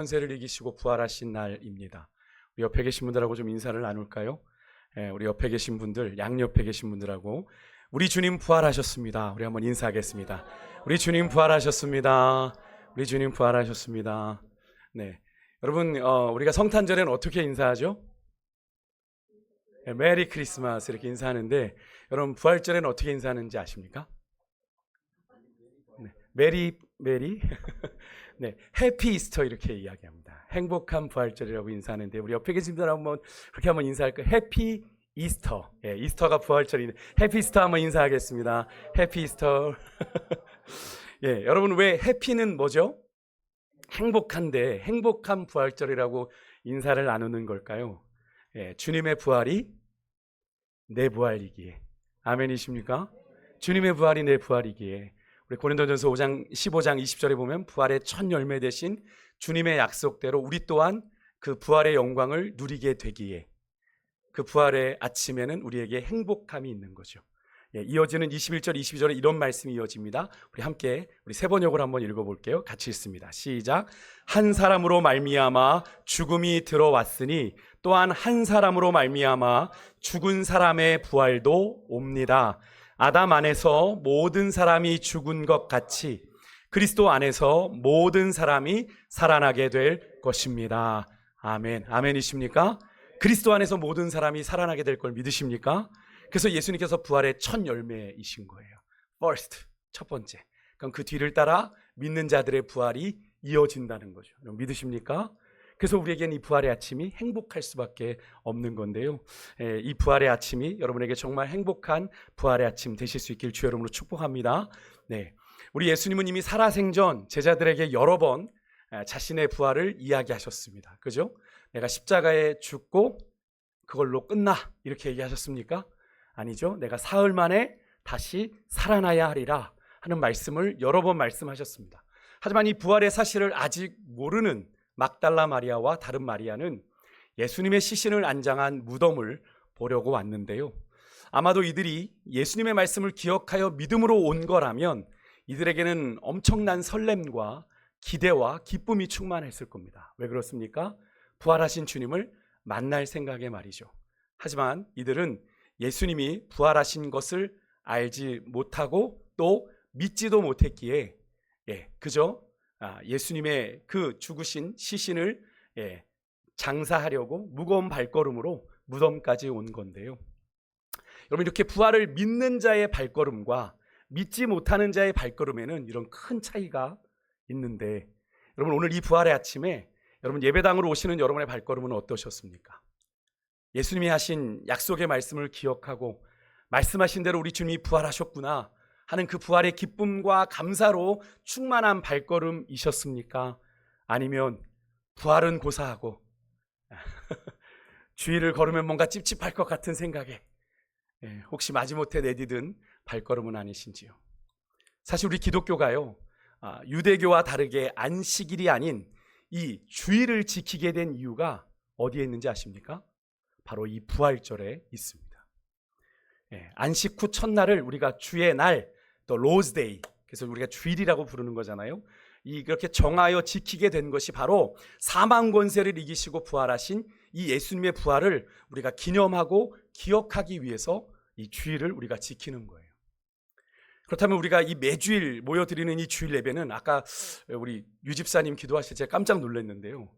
권세를 이기시고 부활하신 날입니다. 우리 옆에 계신 분들하고 좀 인사를 나눌까요? 우리 옆에 계신 분들, 양옆에 계신 분들하고 우리 주님 부활하셨습니다. 우리 한번 인사하겠습니다. 우리 주님 부활하셨습니다. 우리 주님 부활하셨습니다. 네, 여러분 우리가 성탄절에는 어떻게 인사하죠? 메리 크리스마스 이렇게 인사하는데 여러분 부활절에는 어떻게 인사하는지 아십니까? 네, 메리 네, 해피 이스터 이렇게 이야기합니다. 행복한 부활절이라고 인사하는데 우리 옆에 계신 분들 한번 그렇게 한번 인사할까요? 해피 이스터. 예, 이스터가 부활절인데 해피 이스터 한번 인사하겠습니다. 해피 이스터. 예, 여러분 왜 해피는 뭐죠? 행복한데 행복한 부활절이라고 인사를 나누는 걸까요? 예, 주님의 부활이 내 부활이기에. 아멘이십니까? 주님의 부활이 내 부활이기에. 우리 고린도전서 15장 20절에 보면 부활의 첫 열매 되신 주님의 약속대로 우리 또한 그 부활의 영광을 누리게 되기에 그 부활의 아침에는 우리에게 행복함이 있는 거죠. 예, 이어지는 21절 22절에 이런 말씀이 이어집니다. 우리 함께 우리 세 번역으로 한번 읽어볼게요. 같이 읽습니다. 시작. 한 사람으로 말미암아 죽음이 들어왔으니 또한 한 사람으로 말미암아 죽은 사람의 부활도 옵니다. 아담 안에서 모든 사람이 죽은 것 같이 그리스도 안에서 모든 사람이 살아나게 될 것입니다. 아멘. 아멘이십니까? 그리스도 안에서 모든 사람이 살아나게 될 걸 믿으십니까? 그래서 예수님께서 부활의 첫 열매이신 거예요. First, 첫 번째. 그럼 그 뒤를 따라 믿는 자들의 부활이 이어진다는 거죠. 믿으십니까? 그래서 우리에게는 이 부활의 아침이 행복할 수밖에 없는 건데요. 이 부활의 아침이 여러분에게 정말 행복한 부활의 아침 되실 수 있길 주의 이름으로 축복합니다. 네, 우리 예수님은 이미 살아생전 제자들에게 여러 번 자신의 부활을 이야기하셨습니다. 그죠? 내가 십자가에 죽고 그걸로 끝나 이렇게 얘기하셨습니까? 아니죠. 내가 사흘 만에 다시 살아나야 하리라 하는 말씀을 여러 번 말씀하셨습니다. 하지만 이 부활의 사실을 아직 모르는 막달라 마리아와 다른 마리아는 예수님의 시신을 안장한 무덤을 보려고 왔는데요. 아마도 이들이 예수님의 말씀을 기억하여 믿음으로 온 거라면 이들에게는 엄청난 설렘과 기대와 기쁨이 충만했을 겁니다. 왜 그렇습니까? 부활하신 주님을 만날 생각에 말이죠. 하지만 이들은 예수님이 부활하신 것을 알지 못하고 또 믿지도 못했기에 그저 예수님의 그 죽으신 시신을 장사하려고 무거운 발걸음으로 무덤까지 온 건데요. 여러분 이렇게 부활을 믿는 자의 발걸음과 믿지 못하는 자의 발걸음에는 이런 큰 차이가 있는데 여러분 오늘 이 부활의 아침에 여러분 예배당으로 오시는 여러분의 발걸음은 어떠셨습니까? 예수님이 하신 약속의 말씀을 기억하고 말씀하신 대로 우리 주님이 부활하셨구나 하는 그 부활의 기쁨과 감사로 충만한 발걸음이셨습니까? 아니면 부활은 고사하고 주일을 걸으면 뭔가 찝찝할 것 같은 생각에 혹시 마지못해 내디딘 발걸음은 아니신지요? 사실 우리 기독교가요 유대교와 다르게 안식일이 아닌 이 주일을 지키게 된 이유가 어디에 있는지 아십니까? 바로 이 부활절에 있습니다. 안식 후 첫날을 우리가 주의 날, 또 로즈데이, 그래서 우리가 주일이라고 부르는 거잖아요. 그렇게 정하여 지키게 된 것이 바로 사망 권세를 이기시고 부활하신 이 예수님의 부활을 우리가 기념하고 기억하기 위해서 이 주일을 우리가 지키는 거예요. 그렇다면 우리가 이 매주일 모여드리는 이 주일 예배는 아까 우리 유 집사님 기도하실 때 제가 깜짝 놀랐는데요.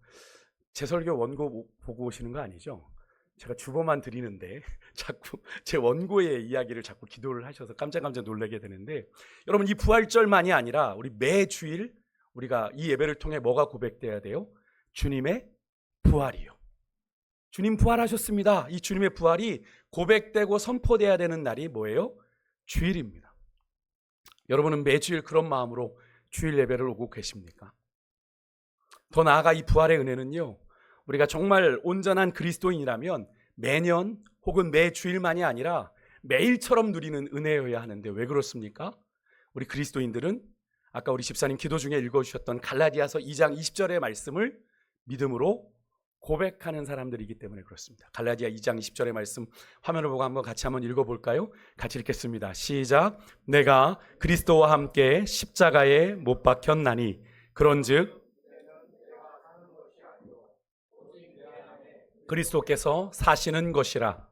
제 설교 원고 보고 오시는 거 아니죠? 제가 주보만 드리는데 자꾸 제 원고의 이야기를 자꾸 기도를 하셔서 깜짝 놀라게 되는데 여러분 이 부활절만이 아니라 우리 매주일 우리가 이 예배를 통해 뭐가 고백돼야 돼요? 주님의 부활이요. 주님 부활하셨습니다. 이 주님의 부활이 고백되고 선포돼야 되는 날이 뭐예요? 주일입니다. 여러분은 매주일 그런 마음으로 주일 예배를 오고 계십니까? 더 나아가 이 부활의 은혜는요 우리가 정말 온전한 그리스도인이라면 매년 혹은 매주일만이 아니라 매일처럼 누리는 은혜여야 하는데 왜 그렇습니까? 우리 그리스도인들은 아까 우리 집사님 기도 중에 읽어주셨던 갈라디아서 2장 20절의 말씀을 믿음으로 고백하는 사람들이기 때문에 그렇습니다. 갈라디아 2장 20절의 말씀 화면을 보고 한번 같이 한번 읽어볼까요? 같이 읽겠습니다. 시작. 내가 그리스도와 함께 십자가에 못 박혔나니 그런즉 그리스도께서 사시는 것이라.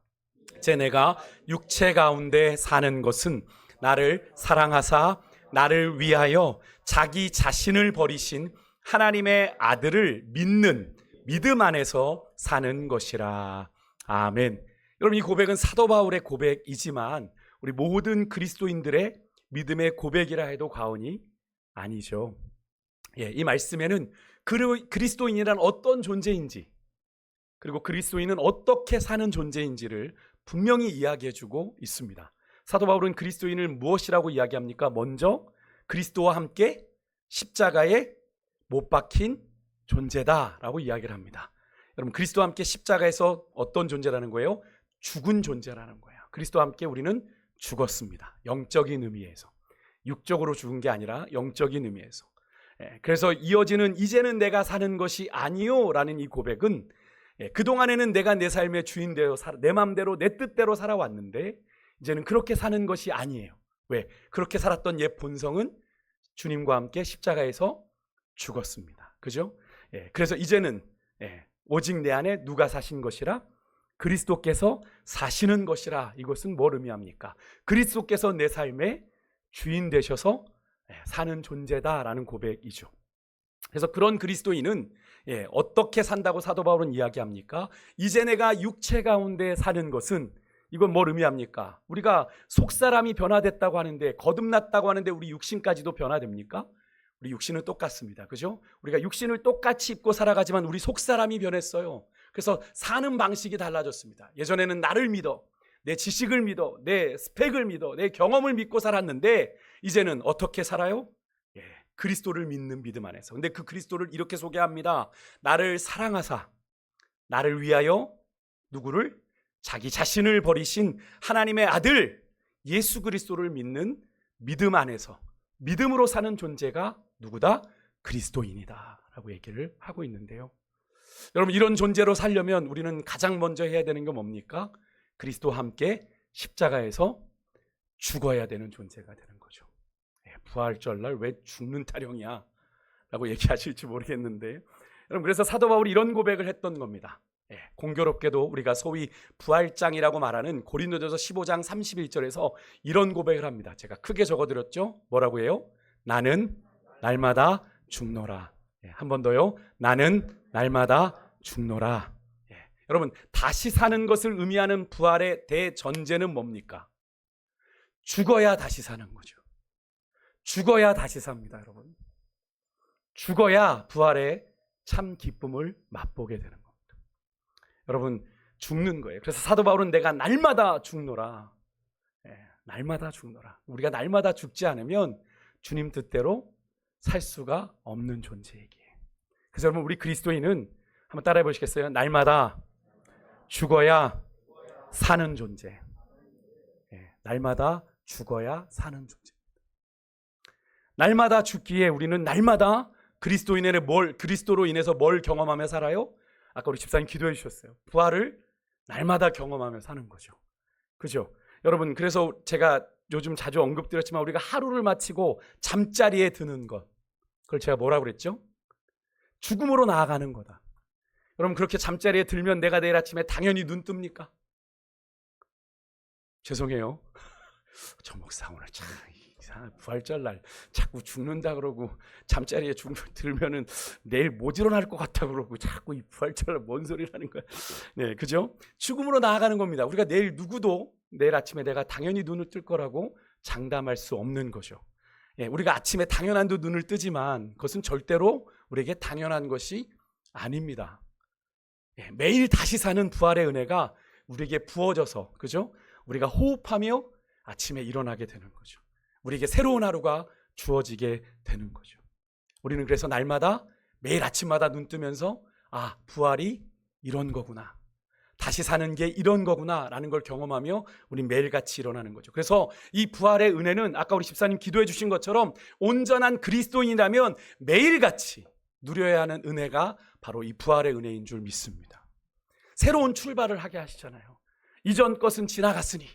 이제 내가 육체 가운데 사는 것은 나를 사랑하사 나를 위하여 자기 자신을 버리신 하나님의 아들을 믿는 믿음 안에서 사는 것이라. 아멘. 여러분, 이 고백은 사도 바울의 고백이지만 우리 모든 그리스도인들의 믿음의 고백이라 해도 과언이 아니죠. 이 말씀에는 그리스도인이란 어떤 존재인지, 그리고 그리스도인은 어떻게 사는 존재인지를 분명히 이야기해주고 있습니다. 사도 바울은 그리스도인을 무엇이라고 이야기합니까? 먼저 그리스도와 함께 십자가에 못 박힌 존재다라고 이야기를 합니다. 여러분, 그리스도와 함께 십자가에서 어떤 존재라는 거예요? 죽은 존재라는 거예요. 그리스도와 함께 우리는 죽었습니다. 영적인 의미에서. 육적으로 죽은 게 아니라 영적인 의미에서. 그래서 이어지는 이제는 내가 사는 것이 아니요 라는 이 고백은 그동안에는 내가 내 삶의 주인 되어 내 마음대로 내 뜻대로 살아왔는데 이제는 그렇게 사는 것이 아니에요. 왜? 그렇게 살았던 옛 본성은 주님과 함께 십자가에서 죽었습니다. 그죠? 그래서 이제는 오직 내 안에 누가 사신 것이라? 그리스도께서 사시는 것이라. 이것은 뭘 의미합니까? 그리스도께서 내 삶의 주인 되셔서 사는 존재다라는 고백이죠. 그래서 그런 그리스도인은 어떻게 산다고 사도 바울은 이야기합니까? 이제 내가 육체 가운데 사는 것은, 이건 뭘 의미합니까? 우리가 속사람이 변화됐다고 하는데, 거듭났다고 하는데 우리 육신까지도 변화됩니까? 우리 육신은 똑같습니다. 그죠? 우리가 육신을 똑같이 입고 살아가지만 우리 속사람이 변했어요. 그래서 사는 방식이 달라졌습니다. 예전에는 나를 믿어, 내 지식을 믿어, 내 스펙을 믿어, 내 경험을 믿고 살았는데 이제는 어떻게 살아요? 그리스도를 믿는 믿음 안에서. 근데 그 그리스도를 이렇게 소개합니다. 나를 사랑하사 나를 위하여 누구를? 자기 자신을 버리신 하나님의 아들 예수 그리스도를 믿는 믿음 안에서, 믿음으로 사는 존재가 누구다? 그리스도인이다 라고 얘기를 하고 있는데요. 여러분, 이런 존재로 살려면 우리는 가장 먼저 해야 되는 게 뭡니까? 그리스도와 함께 십자가에서 죽어야 되는 존재가 되는 거죠. 부활절날 왜 죽는 타령이야 라고 얘기하실지 모르겠는데, 여러분, 그래서 사도 바울이 이런 고백을 했던 겁니다. 공교롭게도 우리가 소위 부활장이라고 말하는 고린도전서 15장 31절에서 이런 고백을 합니다. 제가 크게 적어드렸죠. 뭐라고 해요? 나는 날마다 죽노라. 한 번 더요. 나는 날마다 죽노라. 여러분, 다시 사는 것을 의미하는 부활의 대전제는 뭡니까? 죽어야 다시 사는 거죠. 죽어야 다시 삽니다, 여러분. 죽어야 부활의 참 기쁨을 맛보게 되는 겁니다. 여러분, 죽는 거예요. 그래서 사도 바울은 내가 날마다 죽노라. 날마다 죽노라. 우리가 날마다 죽지 않으면 주님 뜻대로 살 수가 없는 존재이기에. 그래서 여러분, 우리 그리스도인은 한번 따라해 보시겠어요? 날마다 죽어야 사는 존재. 날마다 죽어야 사는 존재. 날마다 죽기에 우리는 날마다 그리스도로 인해서 뭘 경험하며 살아요? 아까 우리 집사님 기도해 주셨어요. 부활을 날마다 경험하며 사는 거죠. 그죠? 여러분, 그래서 제가 요즘 자주 언급드렸지만 우리가 하루를 마치고 잠자리에 드는 것, 그걸 제가 뭐라고 그랬죠? 죽음으로 나아가는 거다. 여러분, 그렇게 잠자리에 들면 내가 내일 아침에 당연히 눈 뜹니까? 죄송해요. 저 목사 오늘 참 부활절날 자꾸 죽는다 그러고 잠자리에 들면은 내일 못 일어날 것 같다 그러고 자꾸 이 부활절날 뭔 소리라는 거야. 네, 그죠? 죽음으로 나아가는 겁니다. 우리가 내일 누구도 내일 아침에 내가 당연히 눈을 뜰 거라고 장담할 수 없는 거죠. 우리가 아침에 당연한 듯 눈을 뜨지만 그것은 절대로 우리에게 당연한 것이 아닙니다. 매일 다시 사는 부활의 은혜가 우리에게 부어져서, 그죠? 우리가 호흡하며 아침에 일어나게 되는 거죠. 우리에게 새로운 하루가 주어지게 되는 거죠. 우리는 그래서 날마다 매일 아침마다 눈 뜨면서 부활이 이런 거구나, 다시 사는 게 이런 거구나 라는 걸 경험하며 우리 매일같이 일어나는 거죠. 그래서 이 부활의 은혜는 아까 우리 집사님 기도해 주신 것처럼 온전한 그리스도인이라면 매일같이 누려야 하는 은혜가 바로 이 부활의 은혜인 줄 믿습니다. 새로운 출발을 하게 하시잖아요. 이전 것은 지나갔으니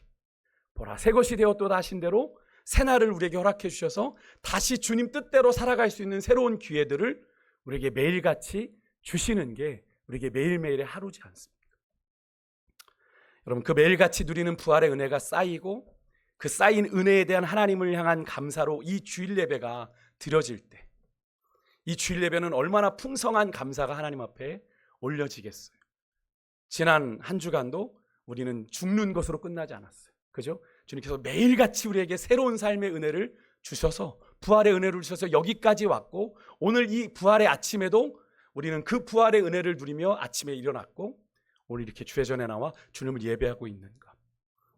보라 새 것이 되었도다 하신 대로 새날을 우리에게 허락해 주셔서 다시 주님 뜻대로 살아갈 수 있는 새로운 기회들을 우리에게 매일같이 주시는 게 우리에게 매일매일의 하루지 않습니까? 여러분 그 매일같이 누리는 부활의 은혜가 쌓이고 그 쌓인 은혜에 대한 하나님을 향한 감사로 이 주일 예배가 드려질 때 이 주일 예배는 얼마나 풍성한 감사가 하나님 앞에 올려지겠어요. 지난 한 주간도 우리는 죽는 것으로 끝나지 않았어요. 그죠? 주님께서 매일같이 우리에게 새로운 삶의 은혜를 주셔서 부활의 은혜를 주셔서 여기까지 왔고 오늘 이 부활의 아침에도 우리는 그 부활의 은혜를 누리며 아침에 일어났고 오늘 이렇게 주의 전에 나와 주님을 예배하고 있는 것.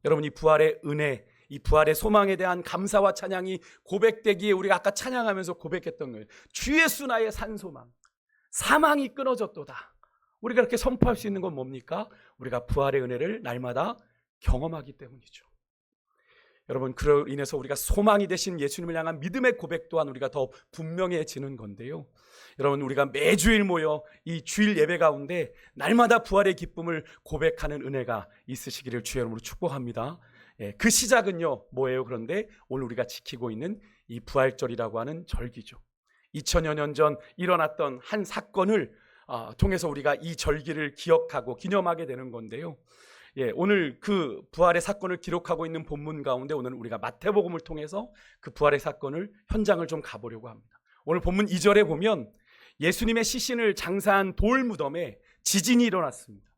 여러분 이 부활의 은혜, 이 부활의 소망에 대한 감사와 찬양이 고백되기에 우리가 아까 찬양하면서 고백했던 거예요. 주 예수 나의 산소망, 사망이 끊어졌도다. 우리가 이렇게 선포할 수 있는 건 뭡니까? 우리가 부활의 은혜를 날마다 경험하기 때문이죠. 여러분 그로 인해서 우리가 소망이 되신 예수님을 향한 믿음의 고백 또한 우리가 더 분명해지는 건데요. 여러분 우리가 매주일 모여 이 주일 예배 가운데 날마다 부활의 기쁨을 고백하는 은혜가 있으시기를 주의 이름으로 축복합니다. 그 시작은요 뭐예요? 그런데 오늘 우리가 지키고 있는 이 부활절이라고 하는 절기죠. 2000여 년 전 일어났던 한 사건을 통해서 우리가 이 절기를 기억하고 기념하게 되는 건데요. 오늘 그 부활의 사건을 기록하고 있는 본문 가운데 오늘 우리가 마태복음을 통해서 그 부활의 사건을 현장을 좀 가보려고 합니다. 오늘 본문 2절에 보면 예수님의 시신을 장사한 돌 무덤에 지진이 일어났습니다.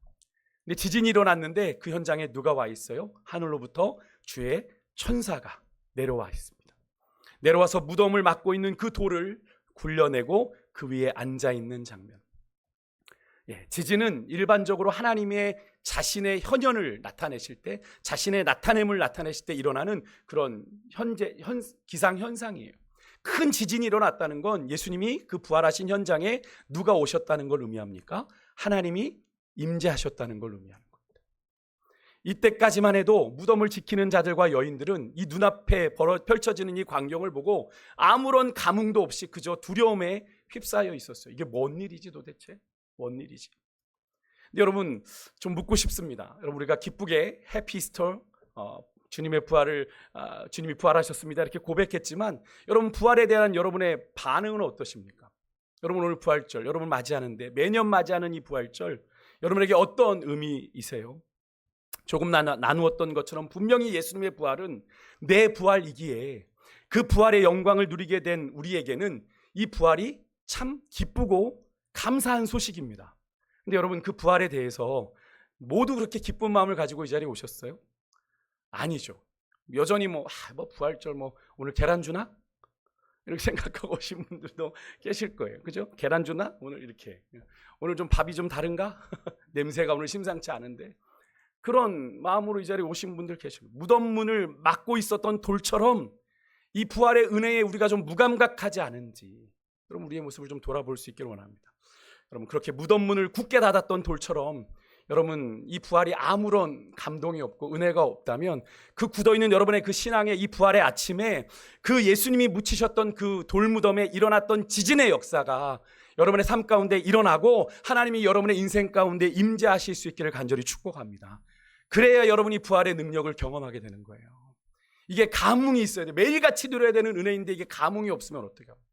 근데 지진이 일어났는데 그 현장에 누가 와 있어요? 하늘로부터 주의 천사가 내려와 있습니다. 내려와서 무덤을 막고 있는 그 돌을 굴려내고 그 위에 앉아 있는 장면. 지진은 일반적으로 하나님의 자신의 현현을 나타내실 때, 자신의 나타냄을 나타내실 때 일어나는 그런 기상현상이에요. 큰 지진이 일어났다는 건 예수님이 그 부활하신 현장에 누가 오셨다는 걸 의미합니까? 하나님이 임재하셨다는 걸 의미하는 겁니다. 이때까지만 해도 무덤을 지키는 자들과 여인들은 이 눈앞에 펼쳐지는 이 광경을 보고 아무런 감흥도 없이 그저 두려움에 휩싸여 있었어요. 이게 뭔 일이지 도대체? 뭔 일이지? 근데 여러분 좀 묻고 싶습니다. 여러분 우리가 기쁘게 해피 이스터 주님의 부활을 주님이 부활하셨습니다 이렇게 고백했지만 여러분 부활에 대한 여러분의 반응은 어떠십니까? 여러분 오늘 부활절 여러분 맞이하는데 매년 맞이하는 이 부활절 여러분에게 어떤 의미이세요? 조금 나누었던 것처럼 분명히 예수님의 부활은 내 부활이기에 그 부활의 영광을 누리게 된 우리에게는 이 부활이 참 기쁘고 감사한 소식입니다. 근데 여러분 그 부활에 대해서 모두 그렇게 기쁜 마음을 가지고 이 자리에 오셨어요? 아니죠. 여전히 부활절 오늘 계란 주나? 이렇게 생각하고 오신 분들도 계실 거예요. 그죠? 계란 주나? 오늘 좀 밥이 좀 다른가? 냄새가 오늘 심상치 않은데. 그런 마음으로 이 자리에 오신 분들 계시고 무덤 문을 막고 있었던 돌처럼 이 부활의 은혜에 우리가 좀 무감각하지 않은지 여러분 우리의 모습을 좀 돌아볼 수 있기를 원합니다. 여러분 그렇게 무덤 문을 굳게 닫았던 돌처럼 여러분 이 부활이 아무런 감동이 없고 은혜가 없다면 그 굳어있는 여러분의 그 신앙의 이 부활의 아침에 그 예수님이 묻히셨던 그 돌무덤에 일어났던 지진의 역사가 여러분의 삶 가운데 일어나고 하나님이 여러분의 인생 가운데 임재하실 수 있기를 간절히 축복합니다. 그래야 여러분이 부활의 능력을 경험하게 되는 거예요. 이게 감흥이 있어야 돼요. 매일같이 누려야 되는 은혜인데 이게 감흥이 없으면 어떻게 합니까?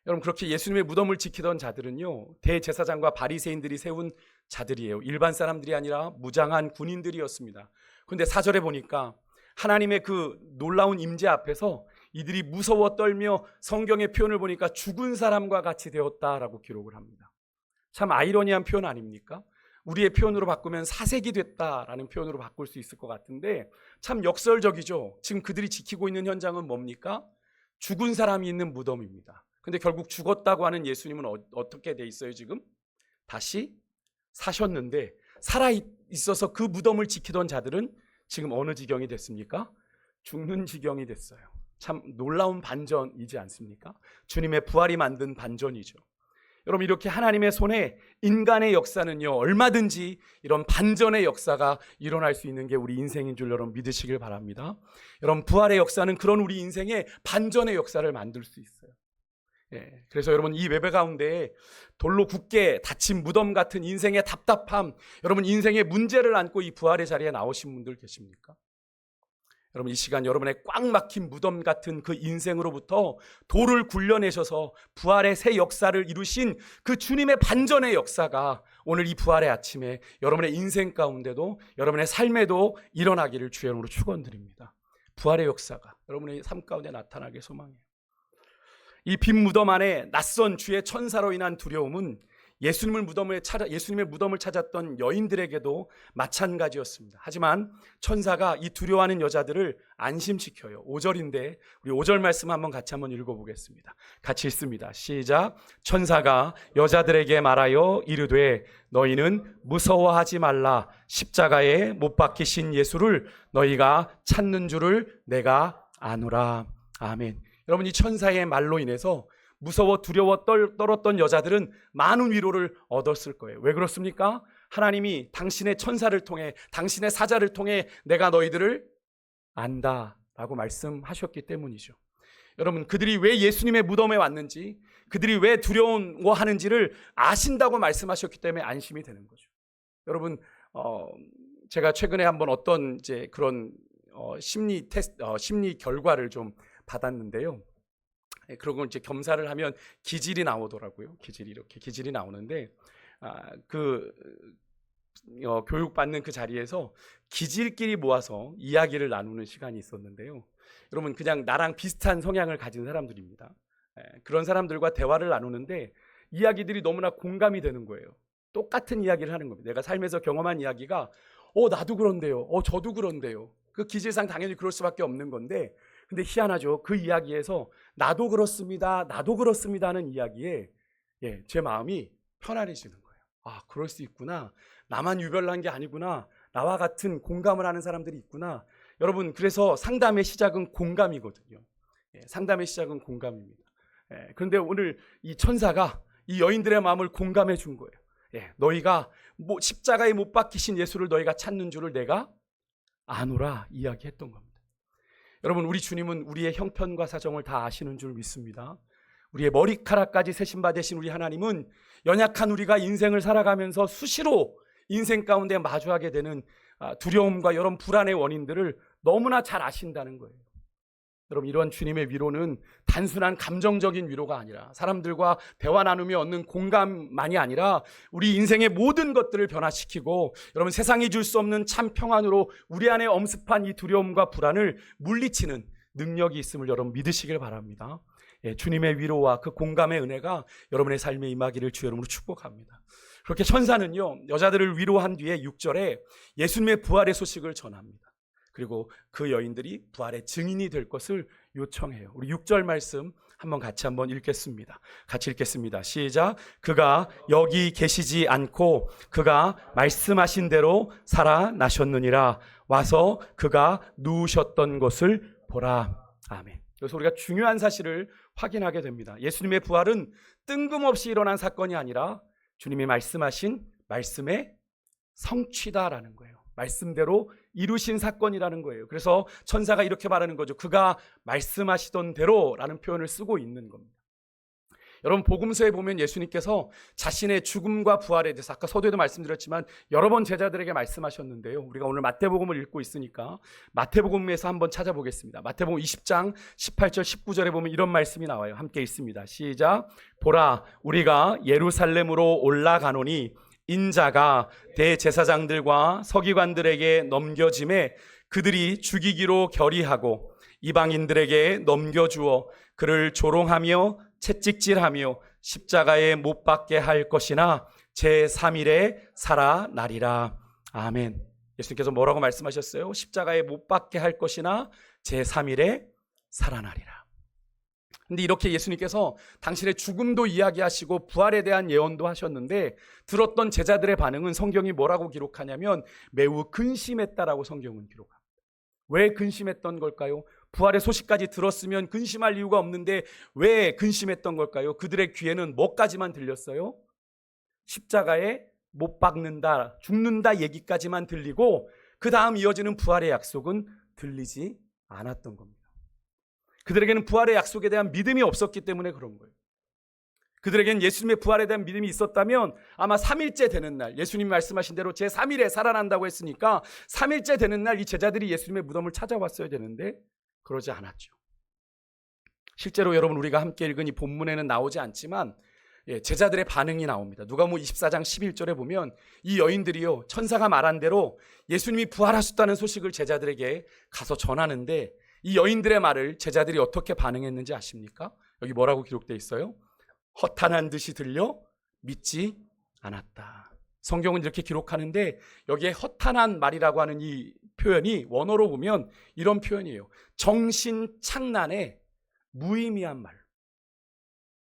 여러분 그렇게 예수님의 무덤을 지키던 자들은요 대제사장과 바리새인들이 세운 자들이에요. 일반 사람들이 아니라 무장한 군인들이었습니다. 그런데 4절에 보니까 하나님의 그 놀라운 임재 앞에서 이들이 무서워 떨며 성경의 표현을 보니까 죽은 사람과 같이 되었다라고 기록을 합니다. 참 아이러니한 표현 아닙니까? 우리의 표현으로 바꾸면 사색이 됐다라는 표현으로 바꿀 수 있을 것 같은데 참 역설적이죠. 지금 그들이 지키고 있는 현장은 뭡니까? 죽은 사람이 있는 무덤입니다. 근데 결국 죽었다고 하는 예수님은 어떻게 돼 있어요 지금? 다시 사셨는데 살아있어서 그 무덤을 지키던 자들은 지금 어느 지경이 됐습니까? 죽는 지경이 됐어요. 참 놀라운 반전이지 않습니까? 주님의 부활이 만든 반전이죠. 여러분 이렇게 하나님의 손에 인간의 역사는요 얼마든지 이런 반전의 역사가 일어날 수 있는 게 우리 인생인 줄 여러분 믿으시길 바랍니다. 여러분 부활의 역사는 그런 우리 인생에 반전의 역사를 만들 수 있어요. 그래서 여러분 이 예배 가운데 돌로 굳게 닫힌 무덤 같은 인생의 답답함, 여러분 인생의 문제를 안고 이 부활의 자리에 나오신 분들 계십니까? 여러분, 이 시간 여러분의 꽉 막힌 무덤 같은 그 인생으로부터 돌을 굴려내셔서 부활의 새 역사를 이루신 그 주님의 반전의 역사가 오늘 이 부활의 아침에 여러분의 인생 가운데도 여러분의 삶에도 일어나기를 주의 이름으로 축원드립니다. 부활의 역사가 여러분의 삶 가운데 나타나길 소망해요. 이 빈 무덤 안에 낯선 주의 천사로 인한 두려움은 예수님의 무덤을 찾았던 여인들에게도 마찬가지였습니다. 하지만 천사가 이 두려워하는 여자들을 안심시켜요. 5절인데 우리 5절 말씀 한번 같이 한번 읽어보겠습니다. 같이 읽습니다. 시작. 천사가 여자들에게 말하여 이르되 너희는 무서워하지 말라. 십자가에 못 박히신 예수를 너희가 찾는 줄을 내가 아노라. 아멘. 여러분, 이 천사의 말로 인해서 무서워 두려워 떨었던 여자들은 많은 위로를 얻었을 거예요. 왜 그렇습니까? 하나님이 당신의 천사를 통해, 당신의 사자를 통해 내가 너희들을 안다라고 말씀하셨기 때문이죠. 여러분, 그들이 왜 예수님의 무덤에 왔는지, 그들이 왜 두려워하는지를 아신다고 말씀하셨기 때문에 안심이 되는 거죠. 여러분, 제가 최근에 한번 어떤 그런 심리 결과를 좀 받았는데요. 그러고 이제 검사를 하면 기질이 나오더라고요. 기질이 나오는데 교육받는 그 자리에서 기질끼리 모아서 이야기를 나누는 시간이 있었는데요. 여러분, 그냥 나랑 비슷한 성향을 가진 사람들입니다. 그런 사람들과 대화를 나누는데 이야기들이 너무나 공감이 되는 거예요. 똑같은 이야기를 하는 겁니다. 내가 삶에서 경험한 이야기가 나도 그런데요. 저도 그런데요. 그 기질상 당연히 그럴 수밖에 없는 건데, 근데 희한하죠. 그 이야기에서 나도 그렇습니다 하는 이야기에 제 마음이 편안해지는 거예요. 아, 그럴 수 있구나. 나만 유별난 게 아니구나. 나와 같은 공감을 하는 사람들이 있구나. 여러분, 그래서 상담의 시작은 공감이거든요. 상담의 시작은 공감입니다. 그런데 오늘 이 천사가 이 여인들의 마음을 공감해 준 거예요. 너희가 십자가에 못 박히신 예수를 너희가 찾는 줄을 내가 아노라 이야기했던 겁니다. 여러분, 우리 주님은 우리의 형편과 사정을 다 아시는 줄 믿습니다. 우리의 머리카락까지 세신 바 되신 우리 하나님은 연약한 우리가 인생을 살아가면서 수시로 인생 가운데 마주하게 되는 두려움과 여러 불안의 원인들을 너무나 잘 아신다는 거예요. 여러분, 이런 주님의 위로는 단순한 감정적인 위로가 아니라, 사람들과 대화 나누며 얻는 공감만이 아니라 우리 인생의 모든 것들을 변화시키고, 여러분, 세상이 줄 수 없는 참 평안으로 우리 안에 엄습한 이 두려움과 불안을 물리치는 능력이 있음을 여러분 믿으시길 바랍니다. 주님의 위로와 그 공감의 은혜가 여러분의 삶에 임하기를 주의 이름으로 축복합니다. 그렇게 천사는요, 여자들을 위로한 뒤에 6절에 예수님의 부활의 소식을 전합니다. 그리고 그 여인들이 부활의 증인이 될 것을 요청해요. 우리 6절 말씀 같이 한번 읽겠습니다. 같이 읽겠습니다. 시작. 그가 여기 계시지 않고 그가 말씀하신 대로 살아나셨느니라. 와서 그가 누우셨던 것을 보라. 아멘. 그래서 우리가 중요한 사실을 확인하게 됩니다. 예수님의 부활은 뜬금없이 일어난 사건이 아니라 주님이 말씀하신 말씀의 성취다라는 거예요. 말씀대로 이루신 사건이라는 거예요. 그래서 천사가 이렇게 말하는 거죠. 그가 말씀하시던 대로라는 표현을 쓰고 있는 겁니다. 여러분, 복음서에 보면 예수님께서 자신의 죽음과 부활에 대해서 아까 서두에도 말씀드렸지만 여러 번 제자들에게 말씀하셨는데요. 우리가 오늘 마태복음을 읽고 있으니까 마태복음에서 한번 찾아보겠습니다. 마태복음 20장 18절 19절에 보면 이런 말씀이 나와요. 함께 읽습니다. 시작. 보라, 우리가 예루살렘으로 올라가노니 인자가 대제사장들과 서기관들에게 넘겨짐에 그들이 죽이기로 결의하고 이방인들에게 넘겨주어 그를 조롱하며 채찍질하며 십자가에 못 박게 할 것이나 제3일에 살아나리라. 아멘. 예수님께서 뭐라고 말씀하셨어요? 십자가에 못 박게 할 것이나 제3일에 살아나리라. 근데 이렇게 예수님께서 당신의 죽음도 이야기하시고 부활에 대한 예언도 하셨는데 들었던 제자들의 반응은 성경이 뭐라고 기록하냐면 매우 근심했다라고 성경은 기록합니다. 왜 근심했던 걸까요? 부활의 소식까지 들었으면 근심할 이유가 없는데 왜 근심했던 걸까요? 그들의 귀에는 뭐까지만 들렸어요? 십자가에 못 박는다, 죽는다 얘기까지만 들리고 그 다음 이어지는 부활의 약속은 들리지 않았던 겁니다. 그들에게는 부활의 약속에 대한 믿음이 없었기 때문에 그런 거예요. 그들에겐 예수님의 부활에 대한 믿음이 있었다면 아마 3일째 되는 날, 예수님이 말씀하신 대로 제3일에 살아난다고 했으니까 3일째 되는 날 이 제자들이 예수님의 무덤을 찾아왔어야 되는데 그러지 않았죠. 실제로 여러분, 우리가 함께 읽은 이 본문에는 나오지 않지만 제자들의 반응이 나옵니다. 누가복음 24장 11절에 보면 이 여인들이요, 천사가 말한 대로 예수님이 부활하셨다는 소식을 제자들에게 가서 전하는데 이 여인들의 말을 제자들이 어떻게 반응했는지 아십니까? 여기 뭐라고 기록되어 있어요? 허탄한 듯이 들려 믿지 않았다. 성경은 이렇게 기록하는데 여기에 허탄한 말이라고 하는 이 표현이 원어로 보면 이런 표현이에요. 정신착란에 무의미한 말.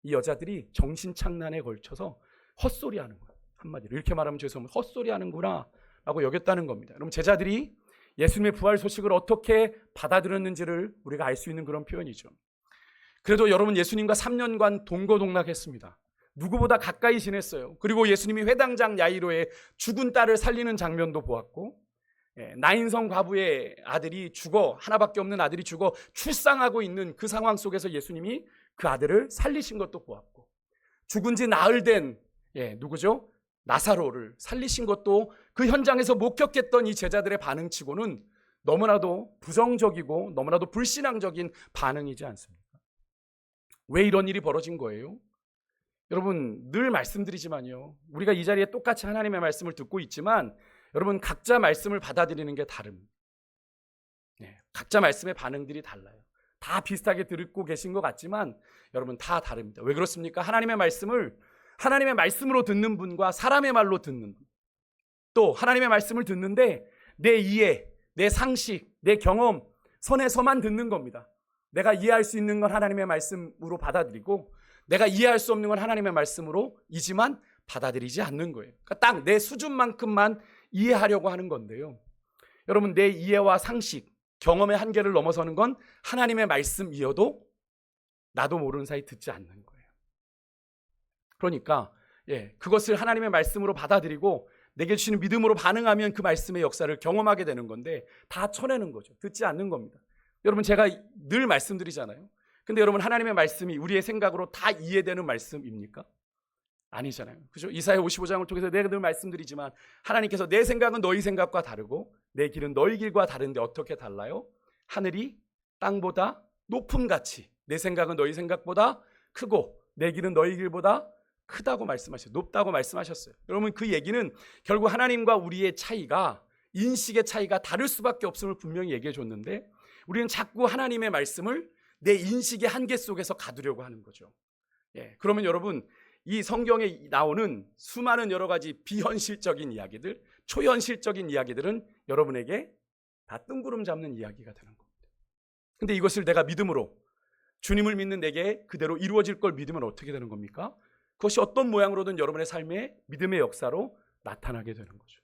이 여자들이 정신착란에 걸쳐서 헛소리하는 거예요. 한마디로 이렇게 말하면 죄송합니다. 헛소리하는구나 라고 여겼다는 겁니다. 여러분, 제자들이 예수님의 부활 소식을 어떻게 받아들였는지를 우리가 알 수 있는 그런 표현이죠. 그래도 여러분, 예수님과 3년간 동거동락했습니다. 누구보다 가까이 지냈어요. 그리고 예수님이 회당장 야이로의 죽은 딸을 살리는 장면도 보았고, 나인성 과부의 아들이 죽어, 하나밖에 없는 아들이 죽어 출상하고 있는 그 상황 속에서 예수님이 그 아들을 살리신 것도 보았고, 죽은 지 나흘 된 누구죠? 나사로를 살리신 것도 그 현장에서 목격했던 이 제자들의 반응치고는 너무나도 부정적이고 너무나도 불신앙적인 반응이지 않습니까? 왜 이런 일이 벌어진 거예요? 여러분, 늘 말씀드리지만요, 우리가 이 자리에 똑같이 하나님의 말씀을 듣고 있지만 여러분, 각자 말씀을 받아들이는 게 다릅니다. 각자 말씀의 반응들이 달라요. 다 비슷하게 듣고 계신 것 같지만 여러분, 다 다릅니다. 왜 그렇습니까? 하나님의 말씀을 하나님의 말씀으로 듣는 분과 사람의 말로 듣는 분, 또 하나님의 말씀을 듣는데 내 이해, 내 상식, 내 경험 선에서만 듣는 겁니다. 내가 이해할 수 있는 건 하나님의 말씀으로 받아들이고 내가 이해할 수 없는 건 하나님의 말씀으로 이지만 받아들이지 않는 거예요. 그러니까 딱 내 수준만큼만 이해하려고 하는 건데요. 여러분, 내 이해와 상식, 경험의 한계를 넘어서는 건 하나님의 말씀이어도 나도 모르는 사이 듣지 않는 거예요. 그러니까 그것을 하나님의 말씀으로 받아들이고 내게 주시는 믿음으로 반응하면 그 말씀의 역사를 경험하게 되는 건데 다 쳐내는 거죠. 듣지 않는 겁니다. 여러분, 제가 늘 말씀드리잖아요. 근데 여러분, 하나님의 말씀이 우리의 생각으로 다 이해되는 말씀입니까? 아니잖아요. 그죠? 이사야 55장을 통해서 내가 늘 말씀드리지만 하나님께서 내 생각은 너희 생각과 다르고 내 길은 너희 길과 다른데 어떻게 달라요? 하늘이 땅보다 높음같이 내 생각은 너희 생각보다 크고 내 길은 너희 길보다 크다고 말씀하셨어요. 높다고 말씀하셨어요. 여러분, 그 얘기는 결국 하나님과 우리의 차이가, 인식의 차이가 다를 수밖에 없음을 분명히 얘기해 줬는데 우리는 자꾸 하나님의 말씀을 내 인식의 한계 속에서 가두려고 하는 거죠. 그러면 여러분, 이 성경에 나오는 수많은 여러 가지 비현실적인 이야기들, 초현실적인 이야기들은 여러분에게 다 뜬구름 잡는 이야기가 되는 겁니다. 근데 이것을 내가 믿음으로, 주님을 믿는 내게 그대로 이루어질 걸 믿으면 어떻게 되는 겁니까? 그것이 어떤 모양으로든 여러분의 삶에 믿음의 역사로 나타나게 되는 거죠.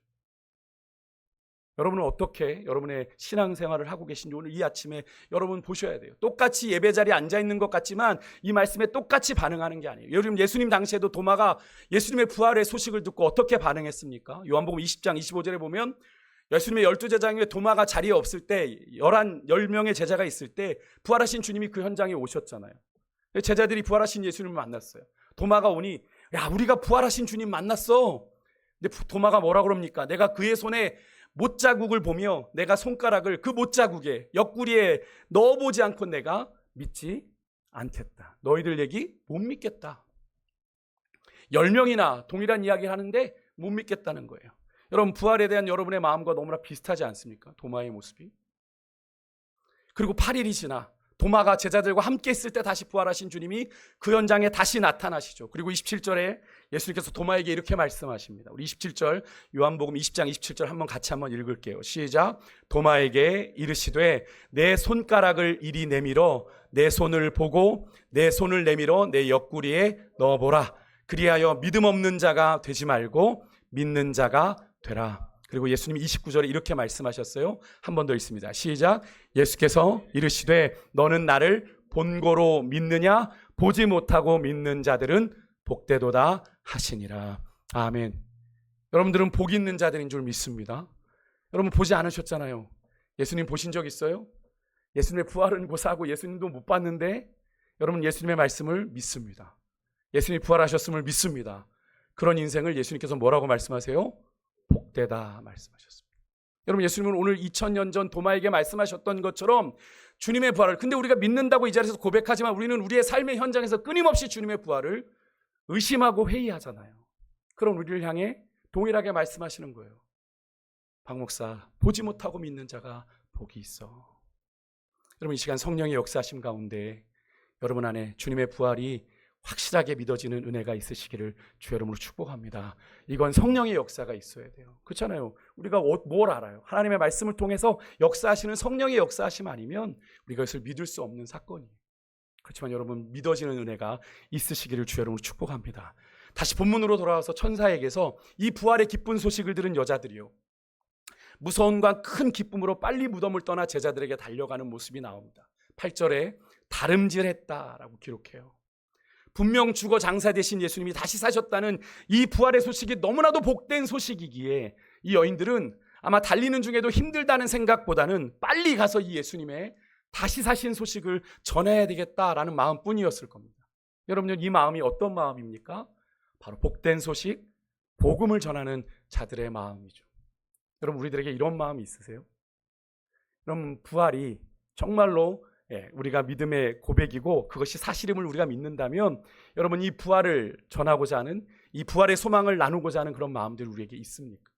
여러분은 어떻게 여러분의 신앙생활을 하고 계신지 오늘 이 아침에 여러분 보셔야 돼요. 똑같이 예배 자리에 앉아있는 것 같지만 이 말씀에 똑같이 반응하는 게 아니에요. 여러분, 예수님 당시에도 도마가 예수님의 부활의 소식을 듣고 어떻게 반응했습니까? 요한복음 20장 25절에 보면 예수님의 12제자 중에 도마가 자리에 없을 때 10명의 제자가 있을 때 부활하신 주님이 그 현장에 오셨잖아요. 제자들이 부활하신 예수님을 만났어요. 도마가 오니, 야, 우리가 부활하신 주님 만났어. 근데 도마가 뭐라 그럽니까? 내가 그의 손에 못자국을 보며 내가 손가락을 그 못자국에 옆구리에 넣어보지 않고 내가 믿지 않겠다. 너희들 얘기 못 믿겠다. 10명이나 동일한 이야기를 하는데 못 믿겠다는 거예요. 여러분, 부활에 대한 여러분의 마음과 너무나 비슷하지 않습니까? 도마의 모습이. 그리고 8일이 지나 도마가 제자들과 함께 있을 때 다시 부활하신 주님이 그 현장에 다시 나타나시죠. 그리고 27절에 예수님께서 도마에게 이렇게 말씀하십니다. 우리 27절, 요한복음 20장 27절 같이 한번 읽을게요. 시작. 도마에게 이르시되 내 손가락을 이리 내밀어 내 손을 보고 내 손을 내밀어 내 옆구리에 넣어보라. 그리하여 믿음 없는 자가 되지 말고 믿는 자가 되라. 그리고 예수님이 29절에 이렇게 말씀하셨어요. 한 번 더 읽습니다. 시작. 예수께서 이르시되 너는 나를 본고로 믿느냐? 보지 못하고 믿는 자들은 복되도다 하시니라. 아멘. 여러분들은 복 있는 자들인 줄 믿습니다. 여러분, 보지 않으셨잖아요. 예수님 보신 적 있어요? 예수님의 부활은 고사하고 예수님도 못 봤는데 여러분, 예수님의 말씀을 믿습니다. 예수님이 부활하셨음을 믿습니다. 그런 인생을 예수님께서 뭐라고 말씀하세요? 복되다 말씀하셨습니다. 여러분, 예수님은 오늘 2000년 전 도마에게 말씀하셨던 것처럼 주님의 부활을, 근데 우리가 믿는다고 이 자리에서 고백하지만 우리는 우리의 삶의 현장에서 끊임없이 주님의 부활을 의심하고 회의하잖아요. 그럼 우리를 향해 동일하게 말씀하시는 거예요. 박 목사, 보지 못하고 믿는 자가 복이 있어. 여러분, 이 시간 성령의 역사하심 가운데 여러분 안에 주님의 부활이 확실하게 믿어지는 은혜가 있으시기를 주 여러분으로 축복합니다. 이건 성령의 역사가 있어야 돼요. 그렇잖아요. 우리가 뭘 알아요? 하나님의 말씀을 통해서 역사하시는 성령의 역사하심 아니면 우리가 이것을 믿을 수 없는 사건이에요. 그렇지만 여러분, 믿어지는 은혜가 있으시기를 주 여러분으로 축복합니다. 다시 본문으로 돌아와서 천사에게서 이 부활의 기쁜 소식을 들은 여자들이요, 무서움과 큰 기쁨으로 빨리 무덤을 떠나 제자들에게 달려가는 모습이 나옵니다. 8절에 다름질했다라고 기록해요. 분명 죽어 장사되신 예수님이 다시 사셨다는 이 부활의 소식이 너무나도 복된 소식이기에 이 여인들은 아마 달리는 중에도 힘들다는 생각보다는 빨리 가서 이 예수님의 다시 사신 소식을 전해야 되겠다라는 마음뿐이었을 겁니다. 여러분, 이 마음이 어떤 마음입니까? 바로 복된 소식, 복음을 전하는 자들의 마음이죠. 여러분, 우리들에게 이런 마음이 있으세요? 그럼 부활이 정말로 우리가 믿음의 고백이고 그것이 사실임을 우리가 믿는다면 여러분, 이 부활을 전하고자 하는, 이 부활의 소망을 나누고자 하는 그런 마음들이 우리에게 있습니까?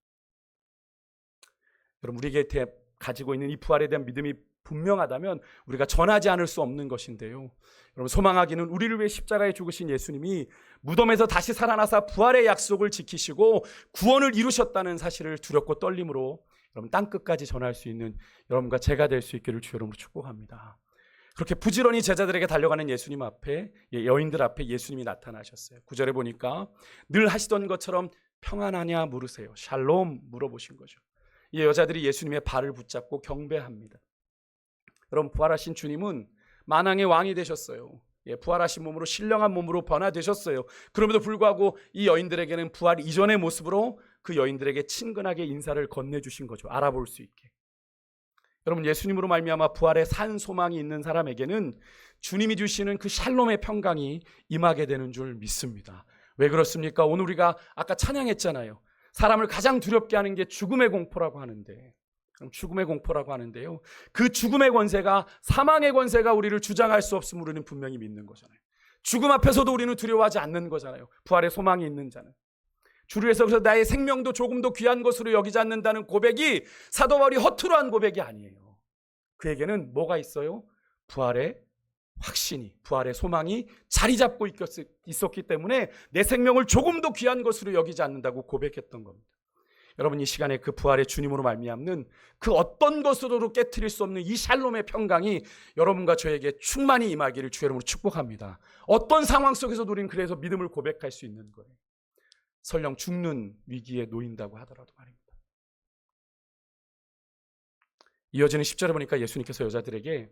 여러분, 우리에게 가지고 있는 이 부활에 대한 믿음이 분명하다면 우리가 전하지 않을 수 없는 것인데요. 여러분, 소망하기는 우리를 위해 십자가에 죽으신 예수님이 무덤에서 다시 살아나사 부활의 약속을 지키시고 구원을 이루셨다는 사실을 두렵고 떨림으로 여러분 땅끝까지 전할 수 있는 여러분과 제가 될 수 있기를 주 여러분으로 축복합니다. 그렇게 부지런히 제자들에게 달려가는 예수님 앞에, 여인들 앞에 예수님이 나타나셨어요. 9절에 보니까 늘 하시던 것처럼 평안하냐 물으세요. 샬롬 물어보신 거죠. 이 여자들이 예수님의 발을 붙잡고 경배합니다. 여러분, 부활하신 주님은 만왕의 왕이 되셨어요. 부활하신 몸으로 신령한 몸으로 변화되셨어요. 그럼에도 불구하고 이 여인들에게는 부활 이전의 모습으로 그 여인들에게 친근하게 인사를 건네주신 거죠. 알아볼 수 있게. 여러분, 예수님으로 말미암아 부활의 산 소망이 있는 사람에게는 주님이 주시는 그 샬롬의 평강이 임하게 되는 줄 믿습니다. 왜 그렇습니까? 오늘 우리가 아까 찬양했잖아요. 사람을 가장 두렵게 하는 게 죽음의 공포라고 하는데, 죽음의 공포라고 하는데요, 그 죽음의 권세가, 사망의 권세가 우리를 주장할 수 없음을 우리는 분명히 믿는 거잖아요. 죽음 앞에서도 우리는 두려워하지 않는 거잖아요. 부활의 소망이 있는 자는. 주를 위해서 그래서 나의 생명도 조금도 귀한 것으로 여기지 않는다는 고백이 사도 바울이 허투루 한 고백이 아니에요. 그에게는 뭐가 있어요? 부활의 확신이, 부활의 소망이 자리 잡고 있었기 때문에 내 생명을 조금도 귀한 것으로 여기지 않는다고 고백했던 겁니다. 여러분, 이 시간에 그 부활의 주님으로 말미암는 그 어떤 것으로도 깨트릴 수 없는 이 샬롬의 평강이 여러분과 저에게 충만히 임하기를 주 여러분으로 축복합니다. 어떤 상황 속에서도 우리는 그래서 믿음을 고백할 수 있는 거예요. 설령 죽는 위기에 놓인다고 하더라도 말입니다. 이어지는 10절에 보니까 예수님께서 여자들에게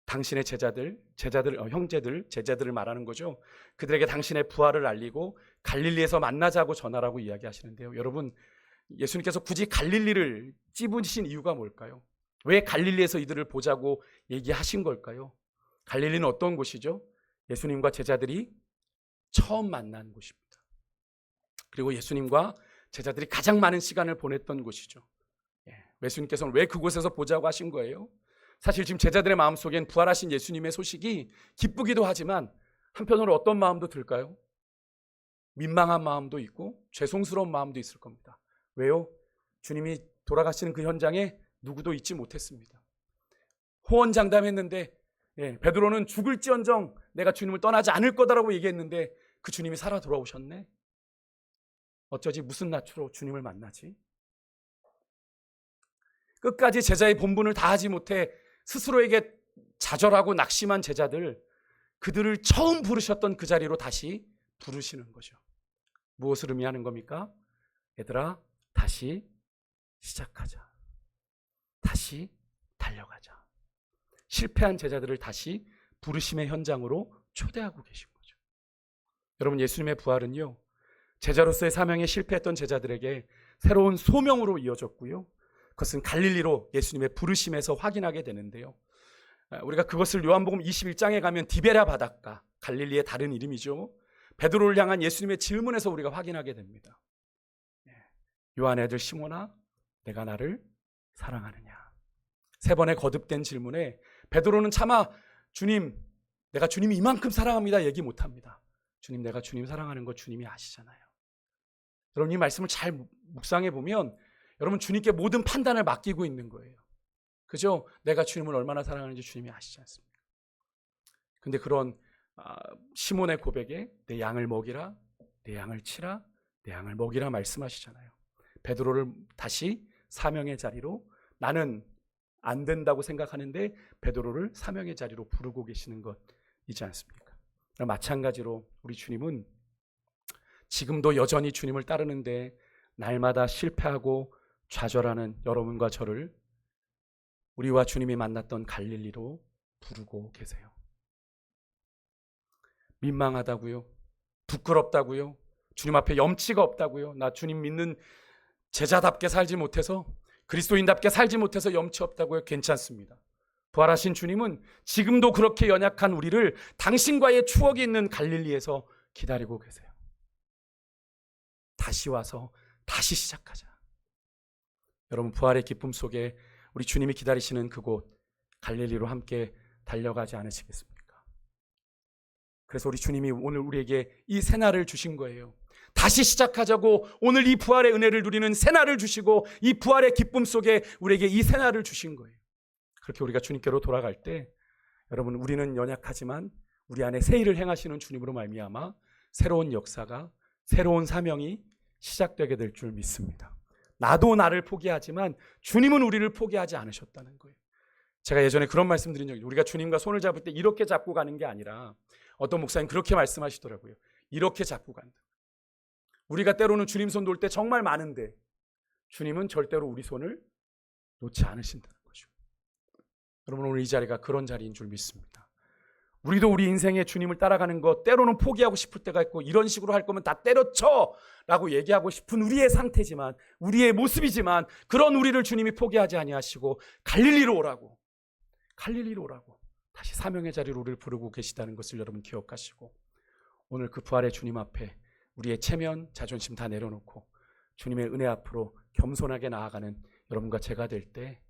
당신의 제자들을 말하는 거죠. 그들에게 당신의 부활을 알리고 갈릴리에서 만나자고 전하라고 이야기하시는데요. 여러분, 예수님께서 굳이 갈릴리를 찝으신 이유가 뭘까요? 왜 갈릴리에서 이들을 보자고 얘기하신 걸까요? 갈릴리는 어떤 곳이죠? 예수님과 제자들이 처음 만난 곳입니다. 그리고 예수님과 제자들이 가장 많은 시간을 보냈던 곳이죠. 예수님께서는 왜 그곳에서 보자고 하신 거예요? 사실 지금 제자들의 마음속엔 부활하신 예수님의 소식이 기쁘기도 하지만 한편으로 어떤 마음도 들까요? 민망한 마음도 있고 죄송스러운 마음도 있을 겁니다. 왜요? 주님이 돌아가시는 그 현장에 누구도 있지 못했습니다. 호언장담했는데 베드로는 죽을지언정 내가 주님을 떠나지 않을 거다라고 얘기했는데 그 주님이 살아 돌아오셨네. 어쩌지 무슨 낯으로 주님을 만나지? 끝까지 제자의 본분을 다하지 못해 스스로에게 좌절하고 낙심한 제자들, 그들을 처음 부르셨던 그 자리로 다시 부르시는 거죠. 무엇을 의미하는 겁니까? 얘들아, 다시 시작하자. 다시 달려가자. 실패한 제자들을 다시 부르심의 현장으로 초대하고 계신 거죠. 여러분, 예수님의 부활은요, 제자로서의 사명에 실패했던 제자들에게 새로운 소명으로 이어졌고요, 그것은 갈릴리로 예수님의 부르심에서 확인하게 되는데요, 우리가 그것을 요한복음 21장에 가면 디베라 바닷가, 갈릴리의 다른 이름이죠, 베드로를 향한 예수님의 질문에서 우리가 확인하게 됩니다. 요한의 아들 시몬아, 내가 나를 사랑하느냐? 3번의 거듭된 질문에 베드로는 차마 주님, 내가 주님 이만큼 사랑합니다 얘기 못합니다. 주님, 내가 주님 사랑하는 거 주님이 아시잖아요. 여러분, 이 말씀을 잘 묵상해 보면 여러분, 주님께 모든 판단을 맡기고 있는 거예요. 그죠? 내가 주님을 얼마나 사랑하는지 주님이 아시지 않습니까? 근데 그런 시몬의 고백에 내 양을 먹이라, 내 양을 치라, 내 양을 먹이라 말씀하시잖아요. 베드로를 다시 사명의 자리로, 나는 안 된다고 생각하는데 베드로를 사명의 자리로 부르고 계시는 것이지 않습니까? 마찬가지로 우리 주님은 지금도 여전히 주님을 따르는데 날마다 실패하고 좌절하는 여러분과 저를 우리와 주님이 만났던 갈릴리로 부르고 계세요. 민망하다고요? 부끄럽다고요? 주님 앞에 염치가 없다고요? 나 주님 믿는 제자답게 살지 못해서, 그리스도인답게 살지 못해서 염치 없다고요? 괜찮습니다. 부활하신 주님은 지금도 그렇게 연약한 우리를 당신과의 추억이 있는 갈릴리에서 기다리고 계세요. 다시 와서 다시 시작하자. 여러분, 부활의 기쁨 속에 우리 주님이 기다리시는 그곳 갈릴리로 함께 달려가지 않으시겠습니까? 그래서 우리 주님이 오늘 우리에게 이 새날을 주신 거예요. 다시 시작하자고 오늘 이 부활의 은혜를 누리는 새날을 주시고, 이 부활의 기쁨 속에 우리에게 이 새날을 주신 거예요. 그렇게 우리가 주님께로 돌아갈 때 여러분, 우리는 연약하지만 우리 안에 새 일을 행하시는 주님으로 말미암아 새로운 역사가, 새로운 사명이 시작되게 될 줄 믿습니다. 나도 나를 포기하지만 주님은 우리를 포기하지 않으셨다는 거예요. 제가 예전에 그런 말씀 드린 적이, 우리가 주님과 손을 잡을 때 이렇게 잡고 가는 게 아니라, 어떤 목사님 그렇게 말씀하시더라고요. 이렇게 잡고 간다. 우리가 때로는 주님 손 놓을 때 정말 많은데 주님은 절대로 우리 손을 놓지 않으신다는 거죠. 여러분, 오늘 이 자리가 그런 자리인 줄 믿습니다. 우리도 우리 인생에 주님을 따라가는 것 때로는 포기하고 싶을 때가 있고, 이런 식으로 할 거면 다 때려쳐 라고 얘기하고 싶은 우리의 상태지만, 우리의 모습이지만, 그런 우리를 주님이 포기하지 아니하시고 갈릴리로 오라고, 갈릴리로 오라고 다시 사명의 자리로 우리를 부르고 계시다는 것을 여러분 기억하시고, 오늘 그 부활의 주님 앞에 우리의 체면, 자존심 다 내려놓고 주님의 은혜 앞으로 겸손하게 나아가는 여러분과 제가 될 때,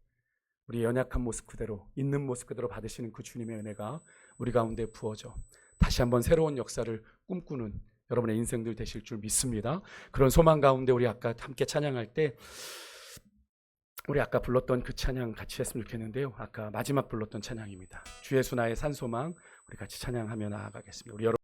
우리의 연약한 모습 그대로, 있는 모습 그대로 받으시는 그 주님의 은혜가 우리 가운데 부어져 다시 한번 새로운 역사를 꿈꾸는 여러분의 인생들 되실 줄 믿습니다. 그런 소망 가운데 우리 아까 함께 찬양할 때, 우리 아까 불렀던 그 찬양 같이 했으면 좋겠는데요. 아까 마지막 불렀던 찬양입니다. 주 예수 나의 산소망, 우리 같이 찬양하며 나아가겠습니다. 우리 여러분